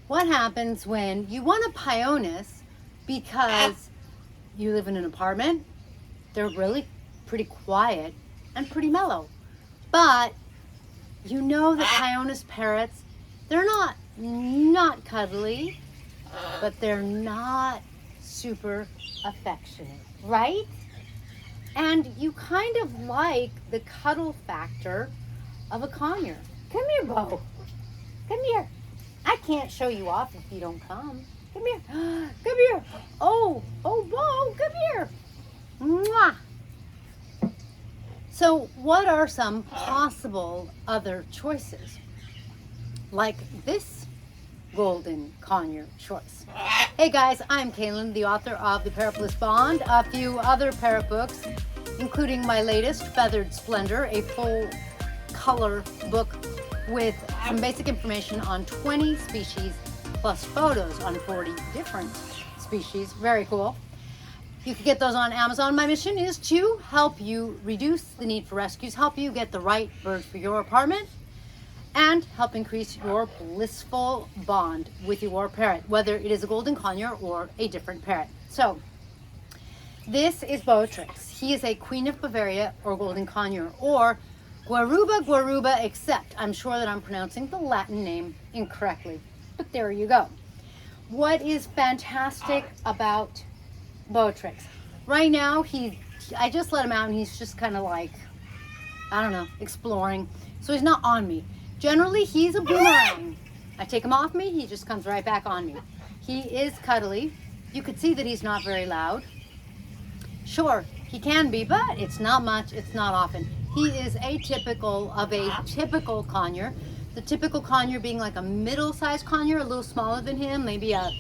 what happens when you want a Pionus because you live in an apartment. They're really pretty quiet and pretty mellow. But you know that Pionus parrots, they're not cuddly, but they're not super affectionate, right? And you kind of like the cuddle factor of a conure. Come here, Bo. Come here. I can't show you off if you don't come. Come here. Come here. Oh, Bo, come here. Mwah. So what are some possible other choices? Like this Golden Conure choice. Hey guys, I'm Kaylin, the author of The Parrot Bliss Bond, a few other parrot books, including my latest, Feathered Splendor, a full color book with some basic information on 20 species plus photos on 40 different species. Very cool. You can get those on Amazon. My mission is to help you reduce the need for rescues, help you get the right bird for your apartment, and help increase your blissful bond with your parrot, whether it is a Golden Conure or a different parrot. So, this is Beatrix. He is a Queen of Bavaria or Golden Conure, or Guaruba, except I'm sure that I'm pronouncing the Latin name incorrectly. But there you go. What is fantastic about Beatrix? Right now, I just let him out and he's just kind of like, I don't know, exploring. So he's not on me. Generally, he's a boomerang. I take him off me, he just comes right back on me. He is cuddly. You could see that he's not very loud. Sure, he can be, but it's not much, it's not often. He is atypical of a typical conure. The typical conure being like a middle-sized conure, a little smaller than him, maybe a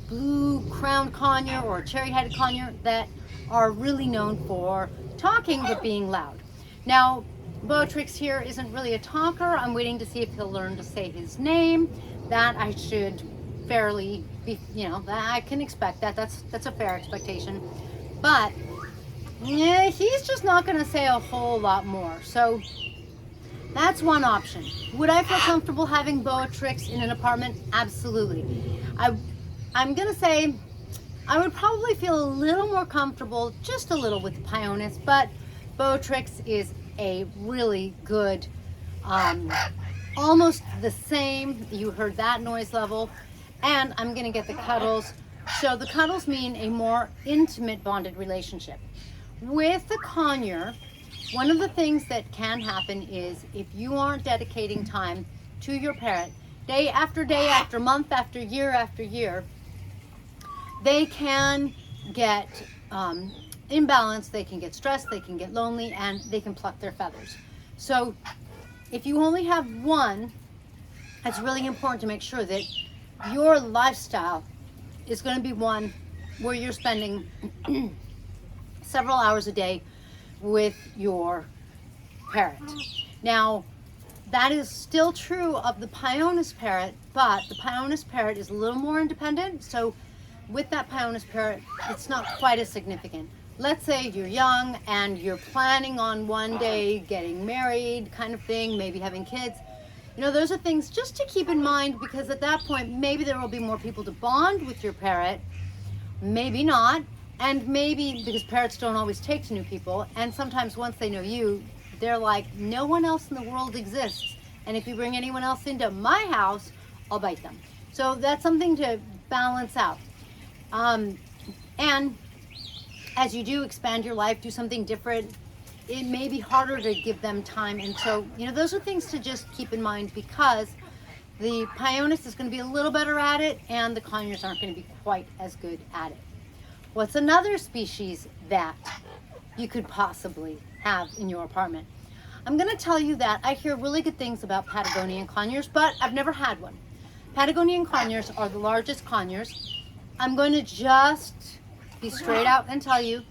blue-crowned conure or a cherry-headed conure that are really known for talking but being loud. Now, Beatrix here isn't really a talker. I'm waiting to see if he'll learn to say his name. That I should fairly be, I can expect that. That's a fair expectation. But yeah, he's just not going to say a whole lot more. So that's one option. Would I feel comfortable having Beatrix in an apartment? Absolutely. I'm going to say I would probably feel a little more comfortable, just a little, with Pionus, but Beatrix is a really good, almost the same. You heard that noise level. And I'm going to get the cuddles. So the cuddles mean a more intimate bonded relationship. With the conure, one of the things that can happen is if you aren't dedicating time to your parrot, day after month after year, they can get imbalanced, they can get stressed, they can get lonely, and they can pluck their feathers. So if you only have one, it's really important to make sure that your lifestyle is going to be one where you're spending several hours a day with your parrot. Now, that is still true of the Pionus parrot, but the Pionus parrot is a little more independent, so with that Pionus parrot, it's not quite as significant. Let's say you're young and you're planning on one day getting married, kind of thing, maybe having kids. Those are things just to keep in mind, because at that point, maybe there will be more people to bond with your parrot, maybe not, and maybe because parrots don't always take to new people, and sometimes once they know you, they're like, no one else in the world exists, and if you bring anyone else into my house, I'll bite them. So that's something to balance out. And as you do expand your life, do something different, it may be harder to give them time. And so, those are things to just keep in mind, because the Pionus is going to be a little better at it and the conures aren't going to be quite as good at it. What's another species that you could possibly have in your apartment? I'm going to tell you that I hear really good things about Patagonian conures, but I've never had one. Patagonian conures are the largest conures. I'm going to just be straight out and tell you,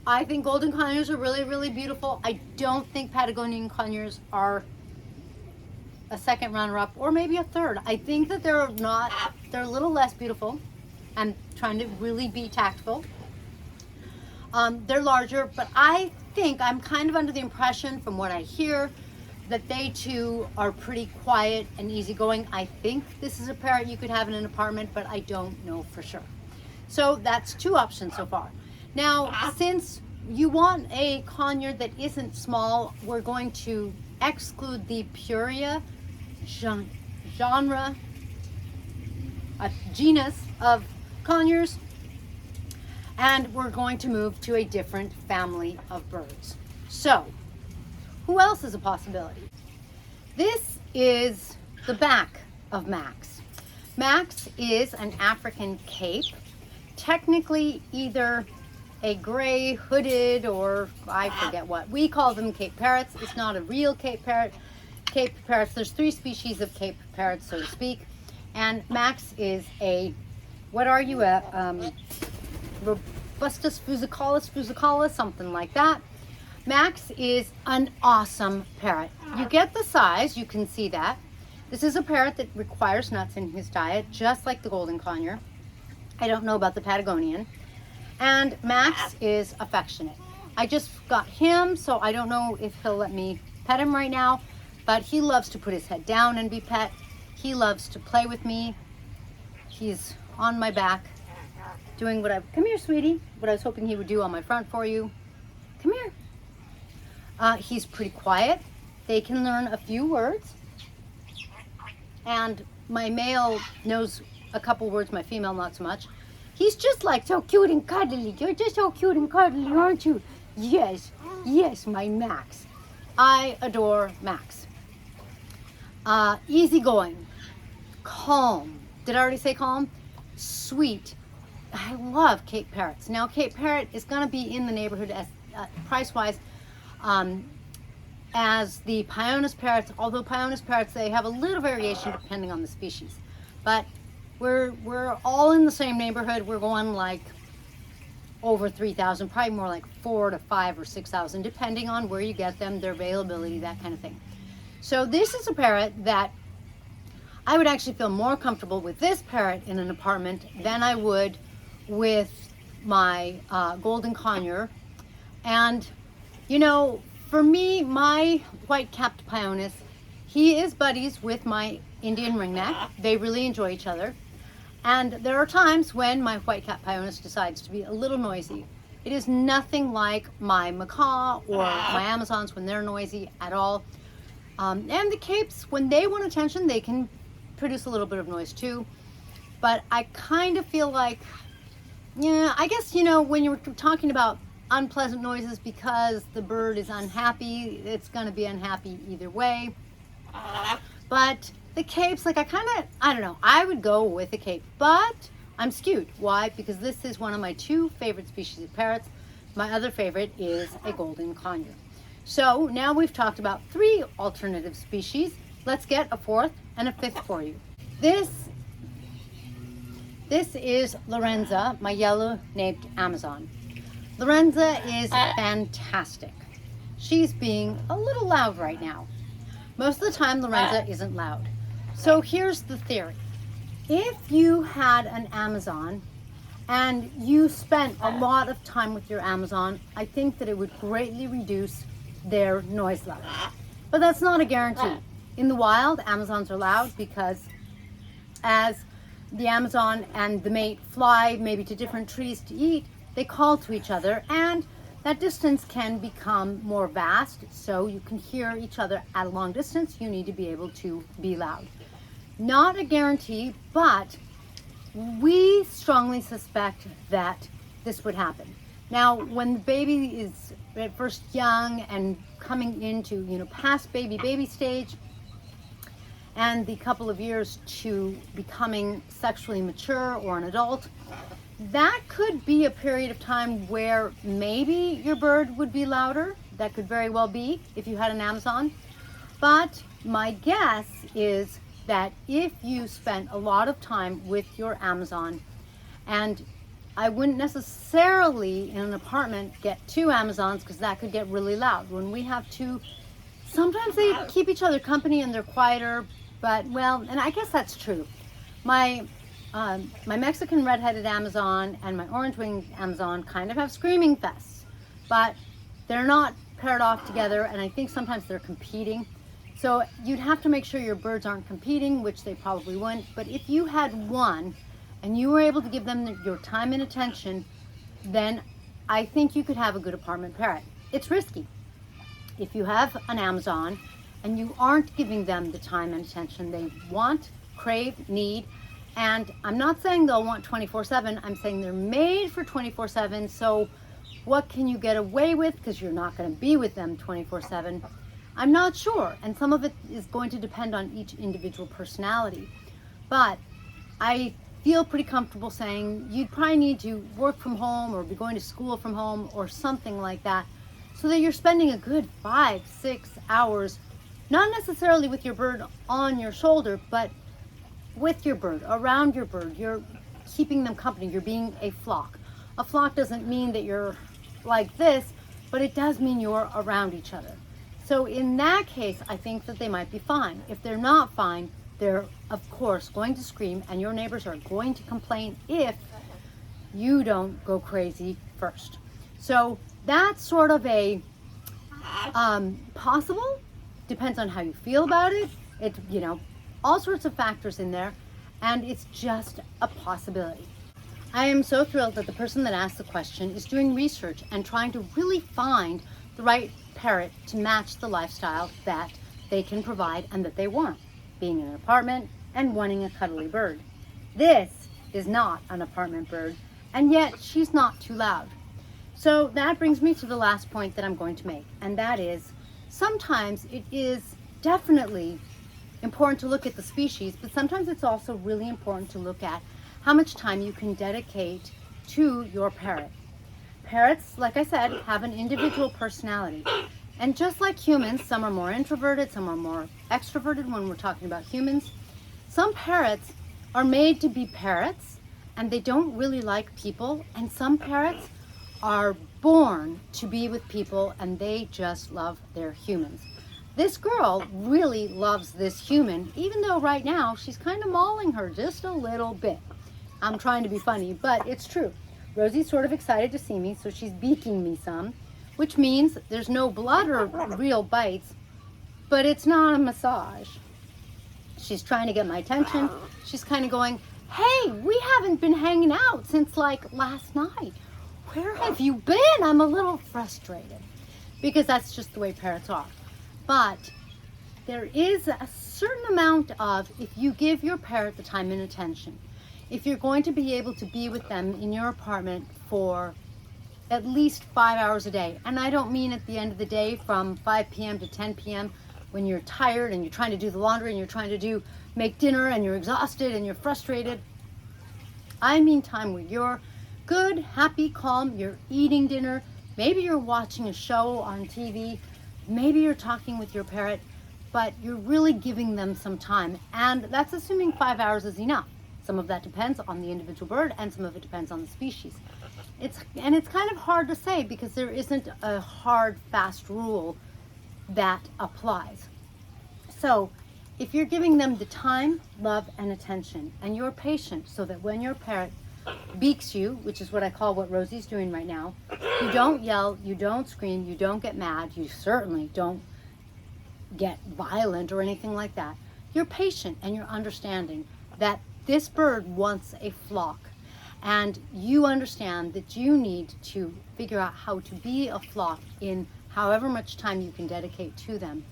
I think Golden Conures are really, really beautiful. I don't think Patagonian conures are a second runner-up, or maybe a third. I think that they're a little less beautiful. I'm trying to really be tactful. They're larger, but I think I'm kind of under the impression from what I hear that they too are pretty quiet and easygoing. I think this is a parrot you could have in an apartment, but I don't know for sure. So that's 2 options so far. Now, since you want a conure that isn't small, we're going to exclude the Puria genre, a genus of conures, and we're going to move to a different family of birds. So, who else is a possibility? This is the back of Max. Max is an African cape, technically either a gray hooded or I forget what. We call them Cape parrots. It's not a real Cape parrot. Cape parrots, there's 3 species of Cape parrots, so to speak. And Max is a, what are you, a Robustus fusicalis, something like that. Max is an awesome parrot. You get the size, you can see that. This is a parrot that requires nuts in his diet, just like the Golden Conure. I don't know about the Patagonian. And Max is affectionate. I just got him, so I don't know if he'll let me pet him right now, but he loves to put his head down and be pet. He loves to play with me. He's on my back, doing what come here, sweetie, what I was hoping he would do on my front for you. Come here. He's pretty quiet. They can learn a few words. And my male knows a couple words, my female not so much. He's just like so cute and cuddly. You're just so cute and cuddly, aren't you? Yes, yes, my Max. I adore Max. Easygoing, calm. Did I already say calm? Sweet. I love Cape parrots. Now, Cape parrot is going to be in the neighborhood as price-wise as the Pionus parrots. Although Pionus parrots, they have a little variation depending on the species, but we're all in the same neighborhood. We're going like over 3,000, probably more like 4,000 to 5,000 or 6,000, depending on where you get them, their availability, that kind of thing. So this is a parrot that I would actually feel more comfortable with this parrot in an apartment than I would with my Golden Conure. And you know, for me, my white-capped Pionus, he is buddies with my Indian ringneck. They really enjoy each other. And there are times when my white-capped Pionus decides to be a little noisy. It is nothing like my macaw or my Amazons when they're noisy at all. And the Capes, when they want attention, they can produce a little bit of noise too. But I kind of feel like, yeah, I guess, you know, when you're talking about unpleasant noises because the bird is unhappy, it's going to be unhappy either way. But the Capes, like I don't know, I would go with the Cape, but I'm skewed. Why? Because this is one of my 2 favorite species of parrots. My other favorite is a Golden Conure. So now we've talked about 3 alternative species. Let's get a 4th and a 5th for you. This is Lorenza, my yellow-naped Amazon. Lorenza is fantastic. She's being a little loud right now. Most of the time, Lorenza isn't loud. So here's the theory. If you had an Amazon and you spent a lot of time with your Amazon, I think that it would greatly reduce their noise level. But that's not a guarantee. In the wild, Amazons are loud because as the Amazon and the mate fly maybe to different trees to eat, they call to each other, and that distance can become more vast, so you can hear each other at a long distance. You need to be able to be loud. Not a guarantee, but we strongly suspect that this would happen. Now, when the baby is at first young and coming into, you know, past baby stage, and the couple of years to becoming sexually mature or an adult, that could be a period of time where maybe your bird would be louder. That could very well be if you had an Amazon. But my guess is that if you spent a lot of time with your Amazon, and I wouldn't necessarily in an apartment get 2 Amazons because that could get really loud. When we have 2, sometimes they keep each other company and they're quieter, but well, and I guess that's true. My Mexican red-headed Amazon and my orange-winged Amazon kind of have screaming fests, but they're not paired off together, and I think sometimes they're competing. So you'd have to make sure your birds aren't competing, which they probably wouldn't. But if you had one and you were able to give them your time and attention, then I think you could have a good apartment parrot. It's risky. If you have an Amazon and you aren't giving them the time and attention they want, crave, need, and I'm not saying they'll want 24/7, I'm saying they're made for 24/7, so what can you get away with, because you're not going to be with them 24/7? I'm not sure, and some of it is going to depend on each individual personality. But I feel pretty comfortable saying you'd probably need to work from home or be going to school from home or something like that, so that you're spending a good 5-6 hours, not necessarily with your bird on your shoulder, but with your bird, around your bird. You're keeping them company. You're being a flock. A flock doesn't mean that you're like this, but it does mean you're around each other. So in that case, I think that they might be fine. If they're not fine, they're of course going to scream, and your neighbors are going to complain if you don't go crazy first. So that's sort of a possible, depends on how you feel about it. It's, you know, all sorts of factors in there, and it's just a possibility. I am so thrilled that the person that asked the question is doing research and trying to really find the right parrot to match the lifestyle that they can provide and that they want, being in an apartment and wanting a cuddly bird. This is not an apartment bird, and yet she's not too loud. So that brings me to the last point that I'm going to make, and that is sometimes it is definitely important to look at the species, but sometimes it's also really important to look at how much time you can dedicate to your parrot. Parrots, like I said, have an individual personality. And just like humans, some are more introverted, some are more extroverted when we're talking about humans. Some parrots are made to be parrots and they don't really like people. And some parrots are born to be with people and they just love their humans. This girl really loves this human, even though right now she's kind of mauling her just a little bit. I'm trying to be funny, but it's true. Rosie's sort of excited to see me, so she's beaking me some, which means there's no blood or real bites, but it's not a massage. She's trying to get my attention. She's kind of going, hey, we haven't been hanging out since like last night. Where have you been? I'm a little frustrated because that's just the way parrots are. But there is a certain amount of, if you give your parrot the time and attention, if you're going to be able to be with them in your apartment for at least 5 hours a day, and I don't mean at the end of the day from 5 p.m. to 10 p.m. when you're tired and you're trying to do the laundry and you're trying to make dinner and you're exhausted and you're frustrated. I mean time where you're good, happy, calm, you're eating dinner, maybe you're watching a show on TV, maybe you're talking with your parrot, but you're really giving them some time, and that's assuming 5 hours is enough. Some of that depends on the individual bird and some of it depends on the species. It's kind of hard to say because there isn't a hard, fast rule that applies. So if you're giving them the time, love, and attention, and you're patient so that when your parrot beaks you, which is what I call what Rosie's doing right now, you don't yell, you don't scream, you don't get mad, you certainly don't get violent or anything like that. You're patient and you're understanding that this bird wants a flock, and you understand that you need to figure out how to be a flock in however much time you can dedicate to them.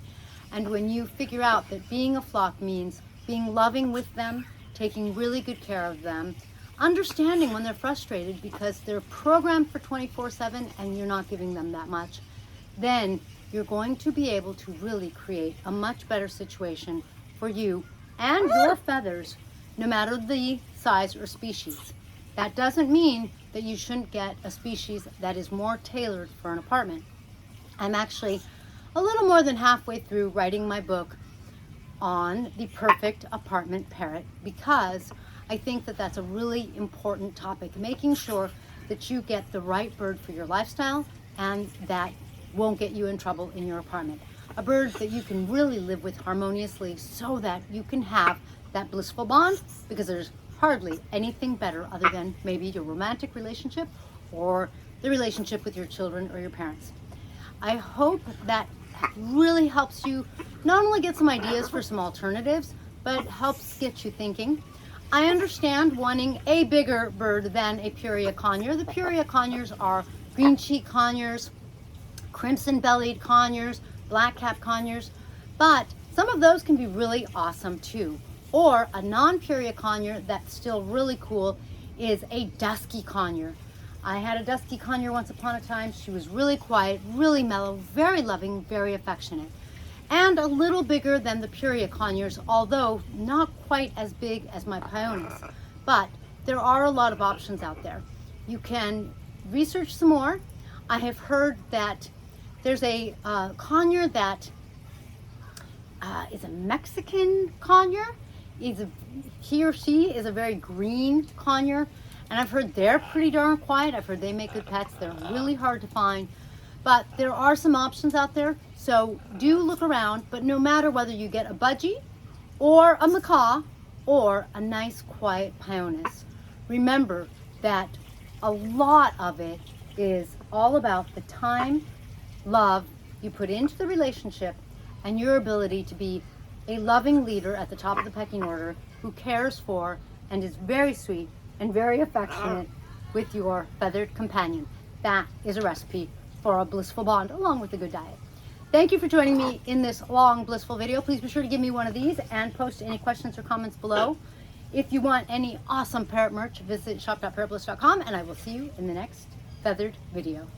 And when you figure out that being a flock means being loving with them, taking really good care of them, understanding when they're frustrated because they're programmed for 24/7 and you're not giving them that much, then you're going to be able to really create a much better situation for you and your feathers, no matter the size or species. That doesn't mean that you shouldn't get a species that is more tailored for an apartment. I'm actually a little more than halfway through writing my book on the perfect apartment parrot because I think that that's a really important topic, making sure that you get the right bird for your lifestyle and that won't get you in trouble in your apartment. A bird that you can really live with harmoniously so that you can have that blissful bond, because there's hardly anything better other than maybe your romantic relationship or the relationship with your children or your parents. I hope that really helps you not only get some ideas for some alternatives, but helps get you thinking. I understand wanting a bigger bird than a Purea conure. The Purea conures are green cheek conures, crimson bellied conures, black cap conures, but some of those can be really awesome too. Or a non-Purea conure that's still really cool is a dusky conure. I had a dusky conure once upon a time. She was really quiet, really mellow, very loving, very affectionate, and a little bigger than the Purea conures, although not quite as big as my Pionus. But there are a lot of options out there. You can research some more. I have heard that there's a conure that is a Mexican conure. He or she is a very green conure, and I've heard they're pretty darn quiet. I've heard they make good pets. They're really hard to find, but there are some options out there, so do look around. But no matter whether you get a budgie or a macaw or a nice quiet Pionus, remember that a lot of it is all about the time, love you put into the relationship, and your ability to be a loving leader at the top of the pecking order who cares for and is very sweet and very affectionate with your feathered companion. That is a recipe for a blissful bond along with a good diet. Thank you for joining me in this long blissful video. Please be sure to give me one of these and post any questions or comments below. If you want any awesome parrot merch, visit shop.parrotbliss.com, and I will see you in the next feathered video.